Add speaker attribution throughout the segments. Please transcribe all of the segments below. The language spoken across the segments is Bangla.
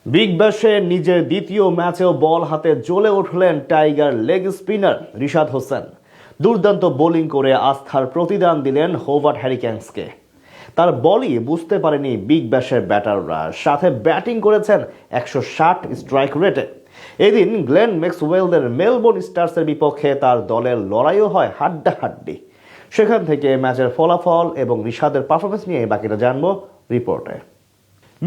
Speaker 1: বিগ ব্যাশে নিজের দ্বিতীয় ম্যাচেও বল হাতে জ্বলে উঠলেন tiger leg spinner Rishad Hossain. দুর্দান্ত বোলিং করে আস্থার প্রতিদান দিলেন হোভার্ট হ্যারিকেন্সকে। তার বলই বুঝতে পারেনি বিগ ব্যাশের ব্যাটাররা, সাথে ব্যাটিং করেছেন 160 স্ট্রাইক রেটে। এদিন গ্লেন ম্যাক্সওয়েলদের মেলবোর্ন স্টার্সের বিপক্ষে তার দলের লড়াইও হয় হাড্ডাহাড্ডি। সেখান থেকে ম্যাচের ফলাফল এবং রিশাদের পারফরমেন্স নিয়ে বাকিটা জানবো রিপোর্টে।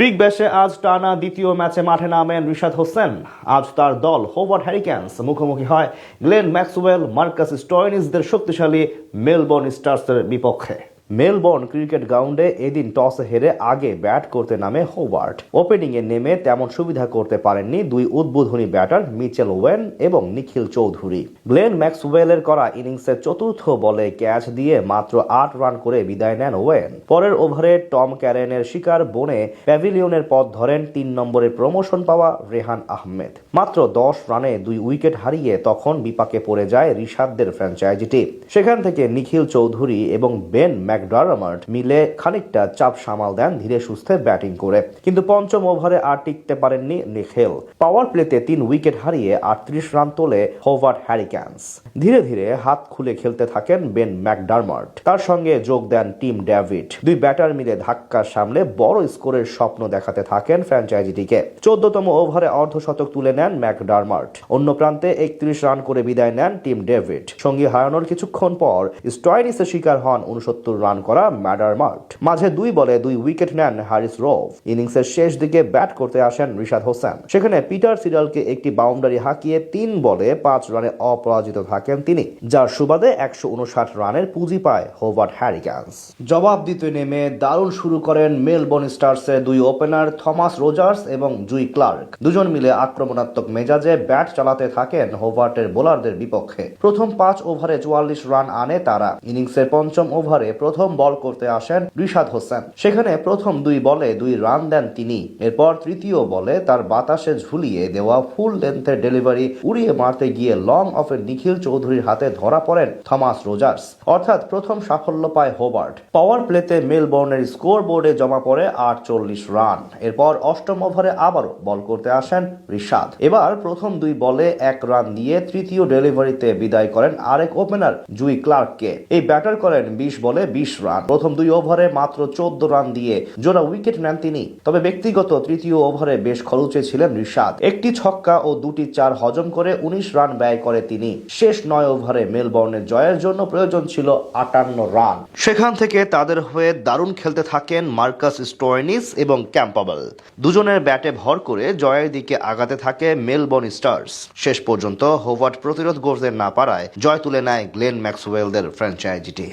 Speaker 1: বিগ ব্যাশে আজ টানা দ্বিতীয় ম্যাচে মাঠে নামেন রিশাদ হোসেন। আজ তার দল হোভার্ট হ্যারিকেন্স মুখোমুখি হয় গ্লেন ম্যাক্সওয়েল, মার্কাস স্টয়নিসদের শক্তিশালী মেলবোর্ন স্টার্সের বিপক্ষে। মেলবোর্ন ক্রিকেট গ্রাউন্ডে এদিন টসে হেরে আগে ব্যাট করতে নামে হোভার্ট। ওপেনিংয়ে নেমে তেমন সুবিধা করতে পারেননি দুই উদ্বোধনী ব্যাটার মিচেল ওয়েন এবং নিখিল চৌধুরী। গ্লেন ম্যাক্সওয়েলের করা ইনিংসের চতুর্থ বলে ক্যাচ দিয়ে মাত্র 8 রান করে বিদায় নেন ওয়েন। পরের ওভারে টম ক্যারেনের শিকার বনে প্যাভিলিয়নের পথ ধরেন 3 নম্বরে প্রমোশন পাওয়া রেহান আহমেদ। মাত্র 10 রানে 2 উইকেট হারিয়ে তখন বিপাকে পড়ে যায় রিশাদদের ফ্র্যাঞ্চাইজিটি। সেখান থেকে নিখিল চৌধুরী এবং বেন ম্যাকডারমার্ট মিলে খানিকটা চাপ সামাল দেন ধীরে সুস্থে ব্যাটিং করে, কিন্তু পঞ্চম ওভারে আর টিকতে পারেননি নিখিল। পাওয়ার প্লেতে 3 উইকেট হারিয়ে 38 রান তোলে হোভার্ট হ্যারিকেন্স। ধীরে ধীরে হাত খুলে খেলতে থাকেন বেন ম্যাকডারমার্ট, তার সঙ্গে যোগ দেন টিম ডেভিড। দুই ব্যাটার মিলে ধাক্কার সামলে বড় স্কোরের স্বপ্ন দেখাতে থাকেন ফ্র্যাঞ্চাইজিটিকে। 14তম ওভারে অর্ধশতক তুলে নেন ম্যাকডারমার্ট। অন্য প্রান্তে 31 রান করে বিদায় নেন টিম ডেভিড। সঙ্গী হারানোর কিছুক্ষণ পর স্টয়নিসের শিকার হন 69 রান করা ম্যাকডারমার্ট। মাঝে 2 বলে 2 উইকেট নেন হ্যারিস রোভ। ইনিংসের শেষ দিকে ব্যাট করতে আসেন রিশাদ হোসেন। সেখানে পিটার সিডালকে একটি বাউন্ডারি হাঁকিয়ে 3 বলে 5 রানে অপরাজিত থাকেন তিনি, যার সুবাদে 159 রানের পুঁজি পায় হোভার্ট হ্যারিকেন্স। জবাব দিতে নেমে দারুণ শুরু করেন মেলবোর্ন স্টার্সের 2 ওপেনার থমাস রোজার্স এবং জুই ক্লার্ক। দুজন মিলে আক্রমণাত্মক মেজাজে ব্যাট চালাতে থাকেন হোভার্টের বোলারদের বিপক্ষে। প্রথম 5 ওভারে 44 রান আনে তারা। ইনিংসের পঞ্চম ওভারে প্রথম বল করতে আসেন রিশাদ হোসেন। সেখানে প্রথম 2 বলে 2 রান দেন তিনি। এরপর তৃতীয় বলে তার বাতাসে ঝুলিয়ে দেওয়া ফুল লেন্থের ডেলিভারি উড়িয়ে মারতে গিয়ে লং অফে নিখিল চৌধুরীর হাতে ধরা পড়েন থমাস রোজার্স। অর্থাৎ প্রথম সাফল্য পায় হোভার্ট। পাওয়ার প্লেতে মেলবোর্নের স্কোর বোর্ডে জমা পড়ে 48 রান। এরপর অষ্টম ওভারে আবারও বল করতে আসেন রিশাদ। এবার প্রথম 2 বলে 1 রান দিয়ে তৃতীয় ডেলিভারিতে বিদায় করেন আরেক ওপেনার জুই ক্লার্ককে। এই ব্যাটার করেন 20 বলে 20 রান। প্রথম 2 ওভারে মাত্র 14 রান দিয়ে জোড়া উইকেট নেন তিনি। তবে ব্যক্তিগত তৃতীয় ওভারে বেশ খরুচে ছিলেন রিশাদ। একটি ছক্কা ও 2টি 4 হজম করে 19 রান ব্যয় করে তিনি। শেষ 9 ওভারে মেলবোর্নের জয়ের জন্য প্রয়োজন ছিল 58 রান। সেখান থেকে তাদের হয়ে দারুণ খেলতে থাকেন মার্কাস স্টয়নিস এবং ক্যাম্পবেল। দুজনের ব্যাটে ভর করে জয়ের দিকে আগাতে থাকে মেলবোর্ন স্টার্স। শেষ পর্যন্ত হোভার্ট প্রতিরোধ গড়তে না পারায় জয় তুলে নেয় গ্লেন ম্যাক্সওয়েলদের ফ্র্যাঞ্চাইজিটি।